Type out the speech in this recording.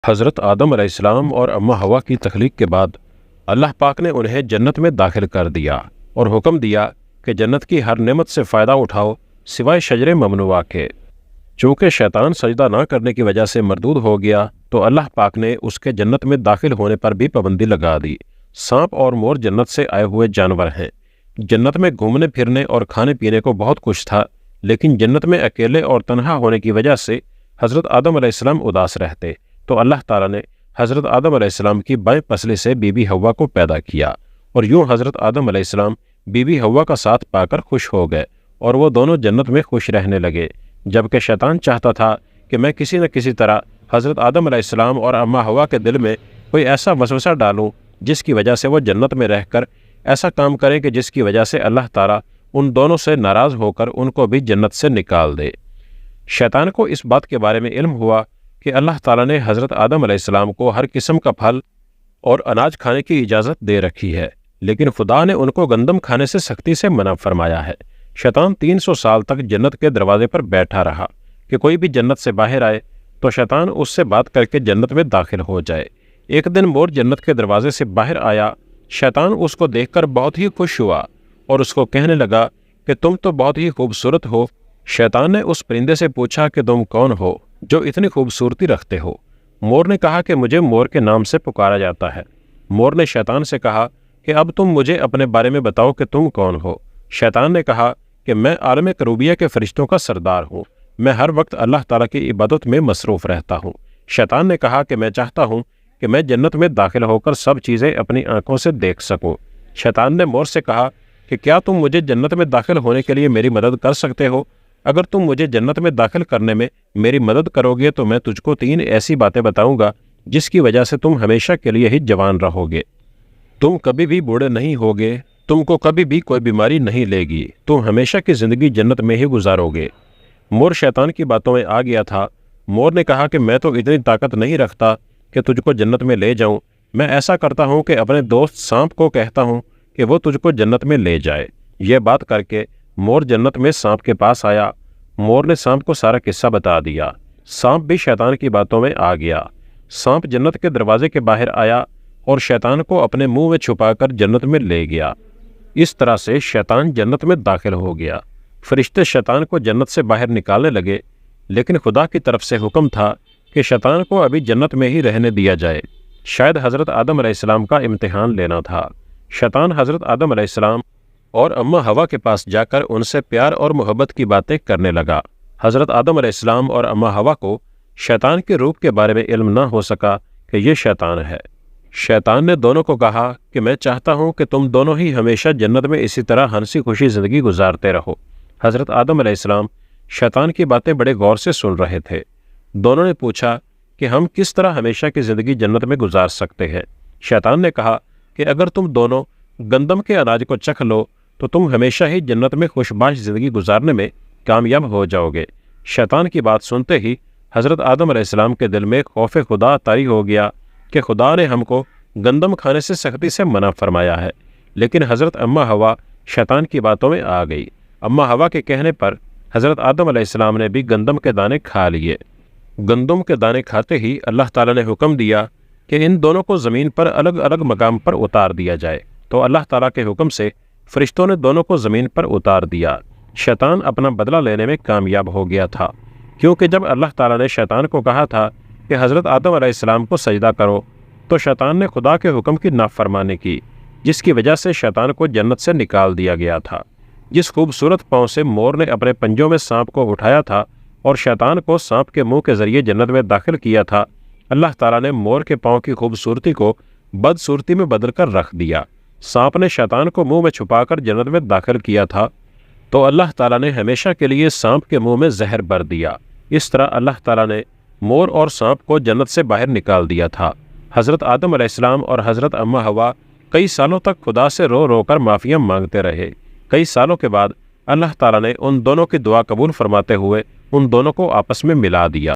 حضرت آدم علیہ السلام اور اماں ہوا کی تخلیق کے بعد اللہ پاک نے انہیں جنت میں داخل کر دیا اور حکم دیا کہ جنت کی ہر نعمت سے فائدہ اٹھاؤ سوائے شجر ممنوع کے۔ چونکہ شیطان سجدہ نہ کرنے کی وجہ سے مردود ہو گیا تو اللہ پاک نے اس کے جنت میں داخل ہونے پر بھی پابندی لگا دی۔ سانپ اور مور جنت سے آئے ہوئے جانور ہیں۔ جنت میں گھومنے پھرنے اور کھانے پینے کو بہت کچھ تھا، لیکن جنت میں اکیلے اور تنہا ہونے کی وجہ سے حضرت آدم علیہ السلام اداس رہتے، تو اللہ تعالیٰ نے حضرت آدم علیہ السلام کی بائیں پسلی سے بی بی حوا کو پیدا کیا، اور یوں حضرت آدم علیہ السلام بی بی حوا کا ساتھ پا کر خوش ہو گئے اور وہ دونوں جنت میں خوش رہنے لگے، جبکہ شیطان چاہتا تھا کہ میں کسی نہ کسی طرح حضرت آدم علیہ السلام اور اماں حوا کے دل میں کوئی ایسا وسوسہ ڈالوں جس کی وجہ سے وہ جنت میں رہ کر ایسا کام کریں کہ جس کی وجہ سے اللہ تعالیٰ ان دونوں سے ناراض ہو کر ان کو بھی جنت سے نکال دے۔ شیطان کو اس بات کے بارے میں علم ہوا کہ اللہ تعالیٰ نے حضرت آدم علیہ السلام کو ہر قسم کا پھل اور اناج کھانے کی اجازت دے رکھی ہے، لیکن خدا نے ان کو گندم کھانے سے سختی سے منع فرمایا ہے۔ شیطان 300 سال تک جنت کے دروازے پر بیٹھا رہا کہ کوئی بھی جنت سے باہر آئے تو شیطان اس سے بات کر کے جنت میں داخل ہو جائے۔ ایک دن مور جنت کے دروازے سے باہر آیا، شیطان اس کو دیکھ کر بہت ہی خوش ہوا اور اس کو کہنے لگا کہ تم تو بہت ہی خوبصورت ہو۔ شیطان نے اس پرندے سے پوچھا کہ تم کون ہو جو اتنی خوبصورتی رکھتے ہو؟ مور نے کہا کہ مجھے مور کے نام سے پکارا جاتا ہے۔ مور نے شیطان سے کہا کہ اب تم مجھے اپنے بارے میں بتاؤ کہ تم کون ہو؟ شیطان نے کہا کہ میں عالم کروبیہ کے فرشتوں کا سردار ہوں، میں ہر وقت اللہ تعالیٰ کی عبادت میں مصروف رہتا ہوں۔ شیطان نے کہا کہ میں چاہتا ہوں کہ میں جنت میں داخل ہو کر سب چیزیں اپنی آنکھوں سے دیکھ سکوں۔ شیطان نے مور سے کہا کہ کیا تم مجھے جنت میں داخل ہونے کے لیے میری مدد کر سکتے ہو؟ اگر تم مجھے جنت میں داخل کرنے میں میری مدد کرو گے تو میں تجھ کو 3 ایسی باتیں بتاؤں گا جس کی وجہ سے تم ہمیشہ کے لیے ہی جوان رہو گے۔ تم کبھی بھی بوڑھے نہیں ہوگے، تم کو کبھی بھی کوئی بیماری نہیں لے گی، تم ہمیشہ کی زندگی جنت میں ہی گزارو گے۔ مور شیطان کی باتوں میں آ گیا تھا۔ مور نے کہا کہ میں تو اتنی طاقت نہیں رکھتا کہ تجھ کو جنت میں لے جاؤں، میں ایسا کرتا ہوں کہ اپنے دوست سانپ کو کہتا ہوں کہ وہ تجھ کو جنت میں لے جائے۔ یہ بات کر کے مور جنت میں سانپ کے پاس آیا۔ مور نے سانپ کو سارا قصہ بتا دیا۔ سانپ بھی شیطان کی باتوں میں آ گیا۔ سانپ جنت کے دروازے کے باہر آیا اور شیطان کو اپنے منہ میں چھپا کر جنت میں لے گیا۔ اس طرح سے شیطان جنت میں داخل ہو گیا۔ فرشتے شیطان کو جنت سے باہر نکالنے لگے، لیکن خدا کی طرف سے حکم تھا کہ شیطان کو ابھی جنت میں ہی رہنے دیا جائے۔ شاید حضرت آدم علیہ السلام کا امتحان لینا تھا۔ شیطان حضرت آدم علیہ السلام اور اماں حوا کے پاس جا کر ان سے پیار اور محبت کی باتیں کرنے لگا۔ حضرت آدم علیہ السلام اور اماں حوا کو شیطان کے روپ کے بارے میں علم نہ ہو سکا کہ یہ شیطان ہے۔ شیطان نے دونوں کو کہا کہ میں چاہتا ہوں کہ تم دونوں ہی ہمیشہ جنت میں اسی طرح ہنسی خوشی زندگی گزارتے رہو۔ حضرت آدم علیہ السلام شیطان کی باتیں بڑے غور سے سن رہے تھے۔ دونوں نے پوچھا کہ ہم کس طرح ہمیشہ کی زندگی جنت میں گزار سکتے ہیں؟ شیطان نے کہا کہ اگر تم دونوں گندم کے اناج کو چکھ لو تو تم ہمیشہ ہی جنت میں خوشباش زندگی گزارنے میں کامیاب ہو جاؤ گے۔ شیطان کی بات سنتے ہی حضرت آدم علیہ السلام کے دل میں خوف خدا طاری ہو گیا کہ خدا نے ہم کو گندم کھانے سے سختی سے منع فرمایا ہے، لیکن حضرت اماں حوا شیطان کی باتوں میں آ گئی۔ اماں حوا کے کہنے پر حضرت آدم علیہ السلام نے بھی گندم کے دانے کھا لیے۔ گندم کے دانے کھاتے ہی اللہ تعالیٰ نے حکم دیا کہ ان دونوں کو زمین پر الگ الگ مقام پر اتار دیا جائے، تو اللہ تعالیٰ کے حکم سے فرشتوں نے دونوں کو زمین پر اتار دیا۔ شیطان اپنا بدلہ لینے میں کامیاب ہو گیا تھا، کیونکہ جب اللہ تعالیٰ نے شیطان کو کہا تھا کہ حضرت آدم علیہ السلام کو سجدہ کرو تو شیطان نے خدا کے حکم کی نافرمانی کی، جس کی وجہ سے شیطان کو جنت سے نکال دیا گیا تھا۔ جس خوبصورت پاؤں سے مور نے اپنے پنجوں میں سانپ کو اٹھایا تھا اور شیطان کو سانپ کے منہ کے ذریعے جنت میں داخل کیا تھا، اللہ تعالیٰ نے مور کے پاؤں کی خوبصورتی کو بدصورتی میں بدل کر رکھ دیا۔ سانپ نے شیطان کو منہ میں چھپا کر جنت میں داخل کیا تھا تو اللہ تعالیٰ نے ہمیشہ کے لیے سانپ کے منہ میں زہر بھر دیا۔ اس طرح اللہ تعالیٰ نے مور اور سانپ کو جنت سے باہر نکال دیا تھا۔ حضرت آدم علیہ السلام اور حضرت اماں حوا کئی سالوں تک خدا سے رو رو کر معافیاں مانگتے رہے۔ کئی سالوں کے بعد اللہ تعالیٰ نے ان دونوں کی دعا قبول فرماتے ہوئے ان دونوں کو آپس میں ملا دیا۔